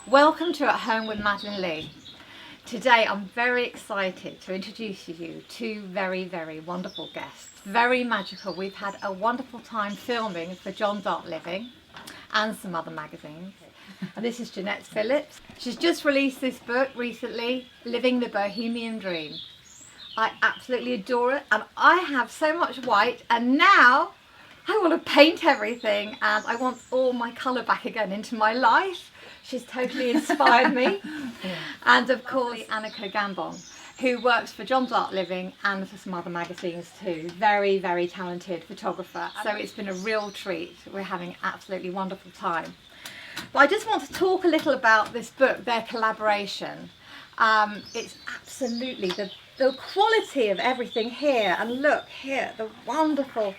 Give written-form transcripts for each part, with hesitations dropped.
Welcome to At Home with Madeleine Lee. Today I'm very excited to introduce you two very, very wonderful guests. Very magical. We've had a wonderful time filming for John Dart Living and some other magazines. And this is Jeanne Phillips. She's just released this book recently, Living the Bohemian Dream. I absolutely adore it, and I have so much white, and now I want to paint everything, and I want all my colour back again into my life. She's totally inspired me. And of course Anneke Gambon, who works for John Dart Living and for some other magazines too. Very, very talented photographer. So it's been a real treat. We're having an absolutely wonderful time. But I just want to talk a little about this book, their collaboration. It's absolutely the quality of everything here, and look here, the wonderful,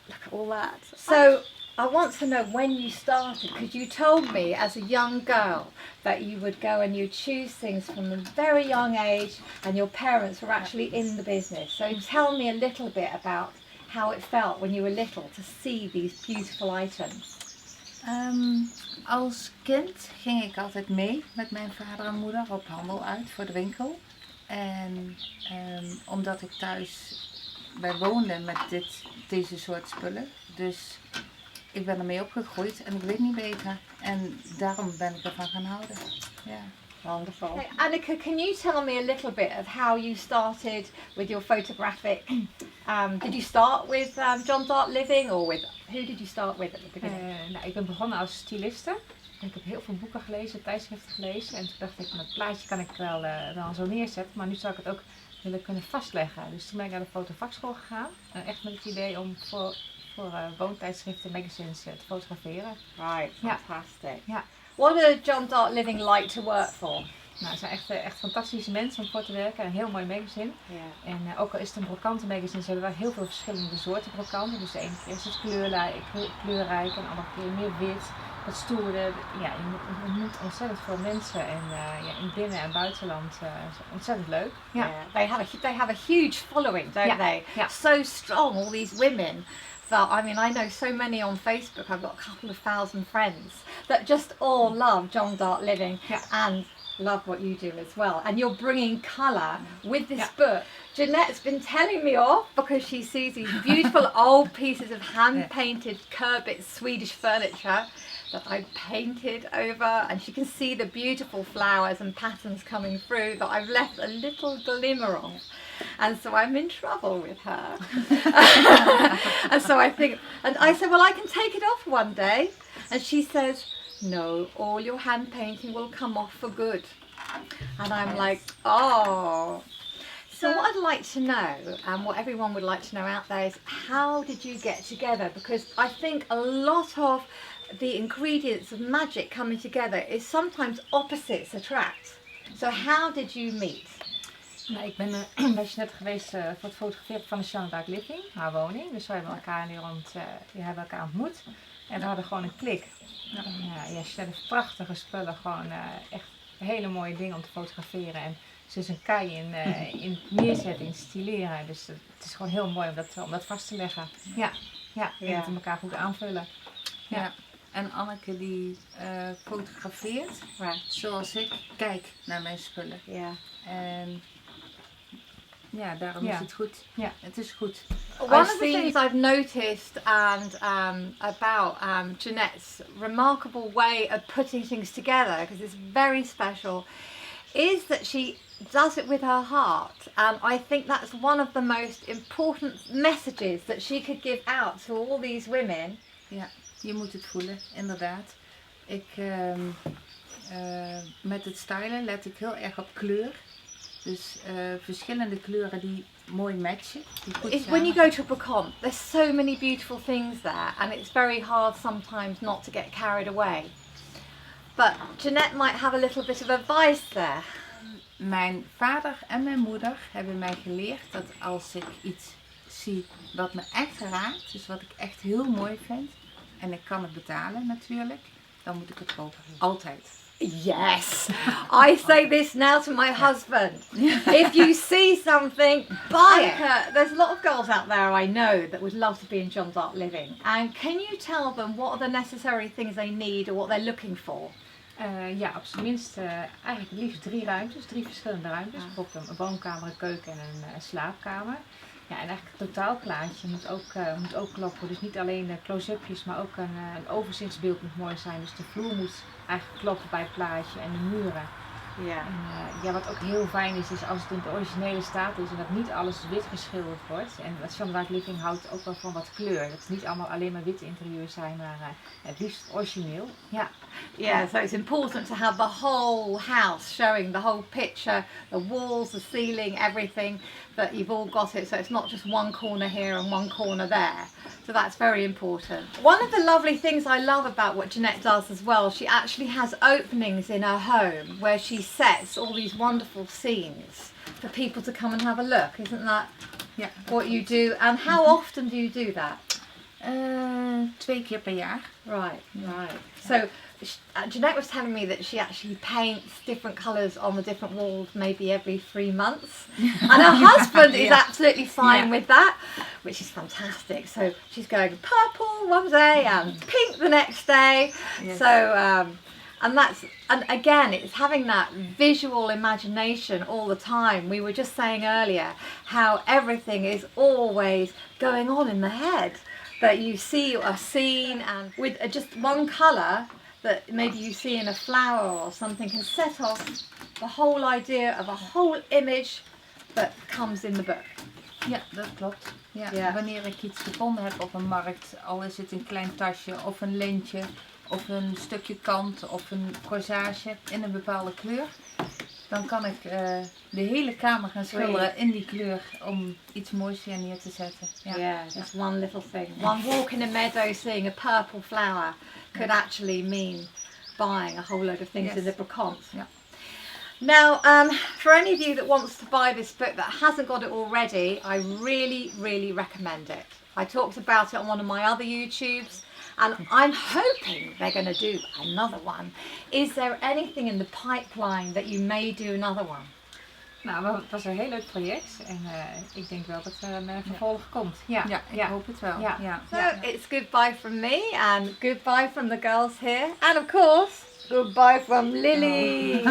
look at all that. So I want to know when you started, because you told me as a young girl that you would go and you choose things from a very young age, and your parents were actually in the business. So tell me a little bit about how it felt when you were little to see these beautiful items. Als kind ging ik altijd mee met mijn vader en moeder op handel uit voor de winkel. En omdat ik thuis wij woonden met deze soort spullen. Dus ik ben ermee opgegroeid en ik weet niet beter. En daarom ben ik ervan gaan houden. Ja. Wonderful. Hey, Anneke, can you tell me a little bit of how you started with your photographic? Did you start with John Dart Living, or who did you start with at the beginning? Ik ben begonnen als styliste. Ik heb heel veel boeken gelezen, tijdschriften gelezen. En toen dacht ik, het plaatje kan ik wel dan zo neerzetten. Maar nu zou ik het ook willen kunnen vastleggen. Dus toen ben ik naar de fotovakschool gegaan. En echt met het idee om voor woontijdschriften, magazines te fotograferen. Right, fantastic. Ja. What did John Dart Living like to work for? Nou, ze zijn echt fantastische mensen om voor te werken. Een heel mooi magazine. Yeah. En ook al is het een brokantenmagazine, ze hebben wel heel veel verschillende soorten brokanten. Dus de ene keer is het kleurrijk en de andere keer meer wit. Het stoerde. Ja, je ontmoet ontzettend veel mensen. En in binnen- en buitenland ontzettend leuk. Ja. Yeah. They have a huge following, don't they? Yeah. So strong, all these women. I mean, I know so many on Facebook. I've got a couple of thousand friends that just all love John Dart Living and love what you do as well. And you're bringing colour with this book. Jeanette's been telling me off because she sees these beautiful old pieces of hand-painted Kurbit Swedish furniture that I painted over, and she can see the beautiful flowers and patterns coming through that I've left a little glimmer on. And so I'm in trouble with her. And so I said, well, I can take it off one day. And she says, no, all your hand painting will come off for good. And I'm like, oh. So what I'd like to know, and what everyone would like to know out there, is how did you get together? Because I think a lot of the ingredients of magic coming together is sometimes opposites attract. So how did you meet? Nou, ik ben bij Jeanette geweest voor het fotograferen van de John Dart Living, haar woning. Dus we hebben elkaar hebben elkaar ontmoet. En we hadden gewoon een klik. Jeanette heeft prachtige spullen, gewoon echt hele mooie dingen om te fotograferen. En ze is een kei in het neerzetten, in het stileren. Dus het is gewoon heel mooi om dat vast te leggen. Ja. En het elkaar goed aanvullen. Ja. En Anneke die fotografeert zoals ik kijk naar mijn spullen. Ja. En ja, daarom is het goed. Ja, het is goed. One of the things I've noticed about Jeanette's remarkable way of putting things together, because it's very special, is that she does it with her heart. And I think that's one of the most important messages that she could give out to all these women. Ja, je moet het voelen, inderdaad. Met het stylen let ik heel erg op kleur. Dus verschillende kleuren die mooi matchen. When you go to a brocante, there's so many beautiful things there, and it's very hard sometimes not to get carried away. But Jeanette might have a little bit of advice there. Mijn vader en mijn moeder hebben mij geleerd dat als ik iets zie wat me echt raakt, dus wat ik echt heel mooi vind, en ik kan het betalen natuurlijk, dan moet ik het kopen. Altijd. Yes, I say this now to my husband. If you see something, buy it. There's a lot of girls out there I know that would love to be in John Dart Living. And can you tell them what are the necessary things they need or what they're looking for? Ja, op zijn minst eigenlijk het liefst 3 ruimtes, 3 verschillende ruimtes. Bijvoorbeeld een woonkamer, een keuken en een slaapkamer. Ja, en eigenlijk het totaalplaatje moet ook kloppen. Dus niet alleen de close-upjes, maar ook een overzichtsbeeld moet mooi zijn. Dus de vloer moet eigenlijk kloppen bij het plaatje en de muren. Yeah. En ja, wat ook heel fijn is als het in de originele staat is en dat niet alles wit geschilderd wordt. En Jeanne d'Arc Living houdt ook wel van wat kleur. Dat het niet allemaal alleen maar witte interieurs zijn, maar het liefst origineel. Ja. Yeah, so it's important to have the whole house showing the whole picture, the walls, the ceiling, everything, that you've all got it, so it's not just one corner here and one corner there. So that's very important. One of the lovely things I love about what Jeanette does as well, she actually has openings in her home where she sets all these wonderful scenes for people to come and have a look. Isn't that what you do? And how often do you do that? 2 keer per jaar. Right. So Jeanette was telling me that she actually paints different colours on the different walls maybe every 3 months. And her husband is absolutely fine with that, which is fantastic. So she's going purple one day and pink the next day. Yes. So and again, it's having that visual imagination all the time. We were just saying earlier how everything is always going on in the head. That you see a scene and with just one colour that maybe you see in a flower or something can set off the whole idea of a whole image that comes in the book. Ja, dat klopt. Ja. Ja. Wanneer ik iets gevonden heb op een markt, al is het een klein tasje of een lintje of een stukje kant of een corsage in een bepaalde kleur, dan kan ik de hele kamer gaan schilderen in die kleur om iets moois hier neer te zetten. Ja. Yeah, just one little thing. One walk in a meadow seeing a purple flower could actually mean buying a whole load of things in the brocante. Ja. Now, for any of you that wants to buy this book that hasn't got it already, I really, really recommend it. I talked about it on one of my other YouTubes, and I'm hoping they're going to do another one. Is there anything in the pipeline that you may do another one? Nou, het was een heel leuk project en ik denk wel dat er een vervolg komt. Ja, ik hoop het wel. Ja. Ja. So it's goodbye from me and goodbye from the girls here, and of course, goodbye from Lily.